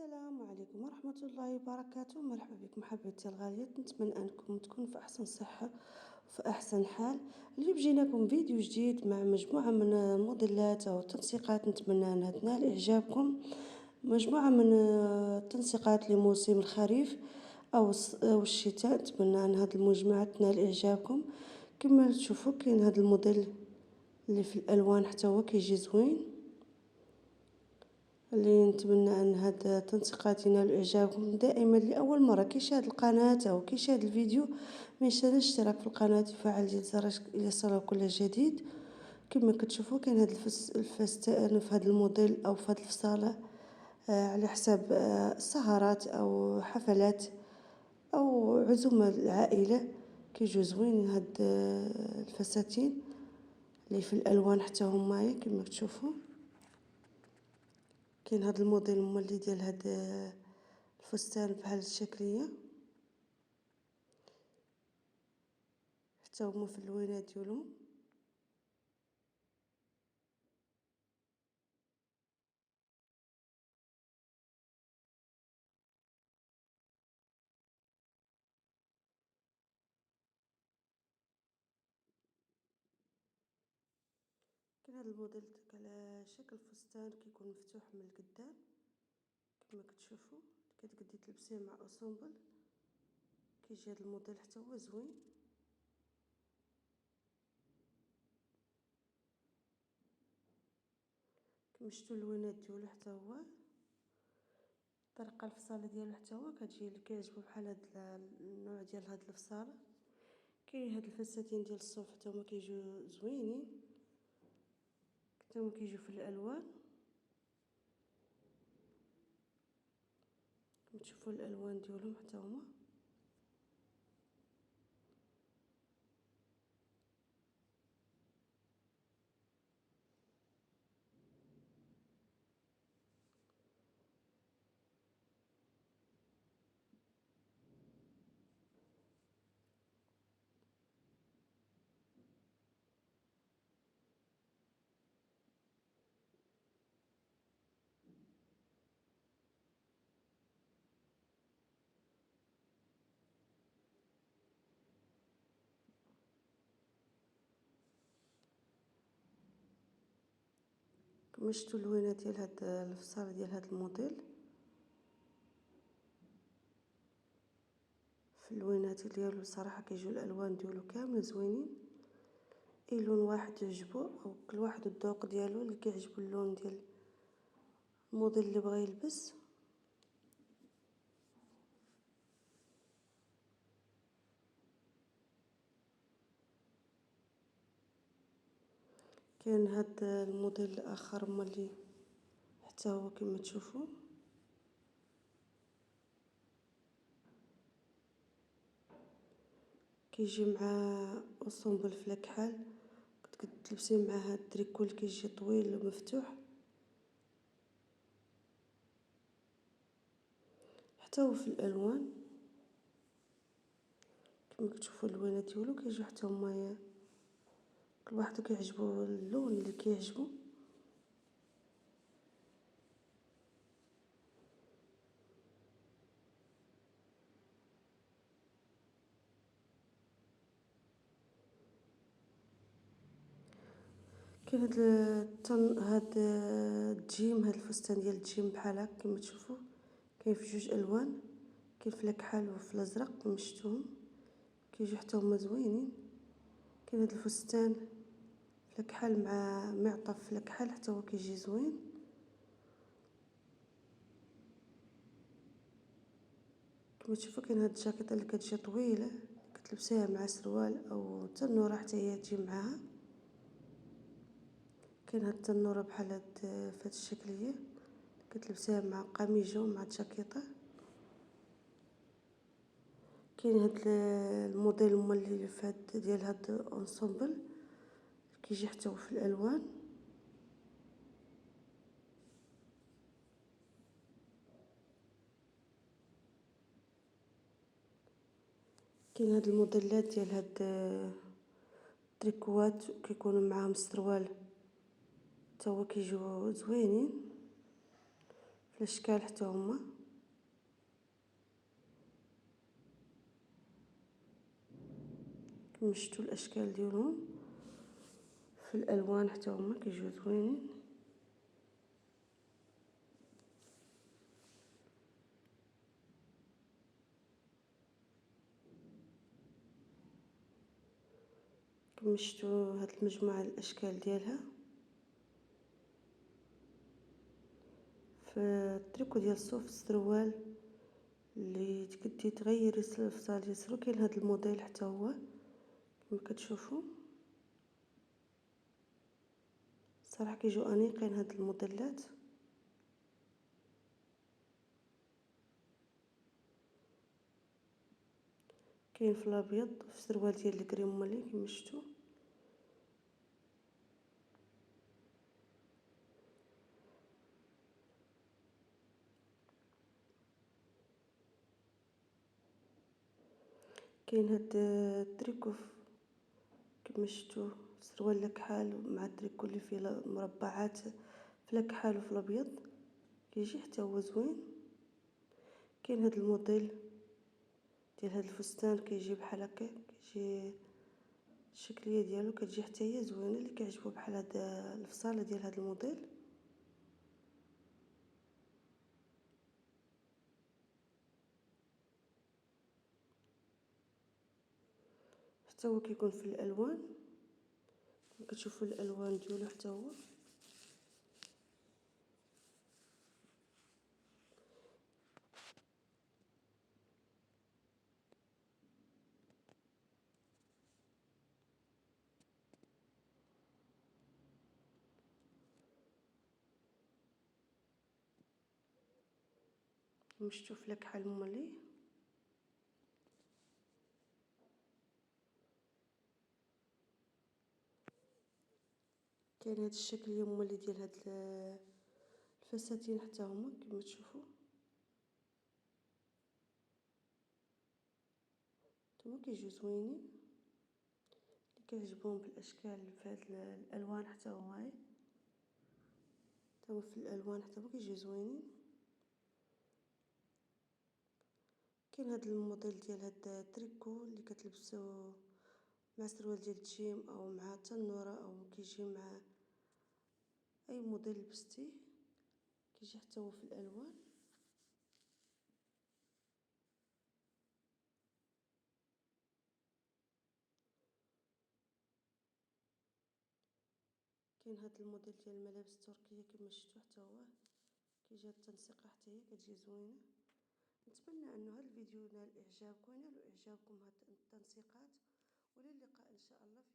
السلام عليكم ورحمة الله وبركاته. مرحبا بكم حبيبتي الغاليات، نتمنى أنكم تكونوا في أحسن صحة وفي أحسن حال. اليوم جيناكم فيديو جديد مع مجموعة من الموديلات أو التنسيقات نتمنى أنها تنال إعجابكم. مجموعة من التنسيقات لموسم الخريف أو الشتاء، نتمنى أن هذه المجموعة تنال إعجابكم. كما تشوفوا كاين هذا الموديل اللي في الألوان حتى هو كيجي زوين، اللي نتمنى ان هاد التنسيقات ينالوا اعجابكم. دائما لاول مره كيشاهد القناه او كيشاهد الفيديو ما ينساش الاشتراك في القناه ويفعل زر الجرس ليصله كل جديد. كما كتشوفوا كاين هاد الفستان في هذا الموديل او في هذه الفصاله على حساب السهرات او حفلات او عزومه العائله. كيجوا زوين هاد الفساتين اللي في الالوان حتى هما كما تشوفوا. كاين هذا الموديل مولي ديال هذا الفستان بحال الشكليه حتى هما في اللوينات ديالهم. كاين هذا الموديل على شكل فستان كيكون مفتوح من القدام كما كتشوفوا، كتقدي تلبسيه مع اسونبل. كيجي هذا الموديل حتى هو زوين. كما شفتوا اللوينات ديالو حتى هو، طريقه الفصاله ديالو حتى هو كتجي اللي كيعجبو بحال هذا النوع ديال هاد الفصاله. كاين هاد الفساتين ديال الصوف حتى هما كيجيو زوينين، حتى هما كيجيو في الالوان. كما تشوفوا الالوان ديالهم حتى هما. كما شفتوا اللوينات ديال هاد الفصاله ديال هاد الموديل. في اللوينات ديالو صراحه كيجيو الالوان ديالو كامل زوينين. اي لون واحد يعجبو او كل واحد الذوق ديالو اللي كيعجبو اللون ديال الموديل اللي بغى يلبس. كاين هاد الموديل الاخر مولي حتى هو كما تشوفوا كيجي مع اسونبل في الكحل. كنت تلبسيه مع هاد التريكو اللي كيجي طويل ومفتوح حتى هو في الالوان. كما كتشوفوا اللوينات ديالو كيجيو حتى هما كل واحد كيعجبو اللون اللي كيعجبو. كاين هاد الجيم، هاد الفستان ديال الجيم بحال هكا كما تشوفوا. كاين في جوج الوان، كاين في الكحل وفي الازرق كما شفتوهم كيجيو حتى هما زوينين. كاين هاد الفستان في الكحل مع معطف في الكحل حتى هو كيجي زوين. كما تشوفوا كاين هاد الجاكيطه اللي كتجي طويله كتلبسيها مع سروال او تنوره حتى هي تجي معاها. كاين هاد التنوره بحال هاد فهاد الشكليه كتلبسيها مع قميجه ومع الجاكيطه. كاين هاد الموديل مولي فهاد ديال هاد اونسومبل كيجي حتى هو في الالوان. كاين هاد الموديلات ديال هاد التريكوات كيكونوا معاهم السروال حتى هو كيجيو زوينين. في الاشكال حتى هما. كما شفتوا الاشكال ديالهم في الالوان حتى هما كيجيو زوينين. كما شفتوا هاد المجموعه الاشكال ديالها في التريكو ديال الصوف السروال اللي تقدي تغيري الفصال يسرو. كاين هاد الموديل حتى هو كما كتشوفوا. صراحه كيجيو انيقين هاد الموديلات. كاين في الابيض في السروال ديال الكريم مالي كما شفتوا. كاين هاد التريكو كما شفتوا سروال لكحال مع التريكو اللي فيه مربعات في لكحال وفي الابيض كيجي حتى هو زوين. كاين هاد الموديل ديال هاد الفستان كيجي بحال هكا، كيجي الشكليه ديالو كتجي حتى هي زوينه. اللي كيعجبو بحال هاد الفصاله ديال هاد الموديل حتى هو كيكون في الالوان. كتشوفوا الالوان ديالو حتى هو مشتوف لك حال مولي. كاين هاد الشكل يمولي ديال هاد الفساتين حتى هما كما تشوفوا. هما كيجيو زوينين. اللي كيعجبهم بالاشكال في هاد الالوان حتى هما في الالوان حتى هما كيجيو زوينين. كاين هاد الموديل ديال هاد التريكو اللي كتلبسوه مع سروال ديال الجيم او مع تنوره او كيجي مع اي موديل لبستيه كيجي حتى هو في الالوان. كاين هاد الموديل ديال الملابس التركيه كما شفتوا حتى هو كيجي هاد التنسيقه حتى هي كتجي زوينه. نتمنى انه هذا الفيديو نال اعجابكم ونال اعجابكم هاد التنسيقات. وللقاء ان شاء الله في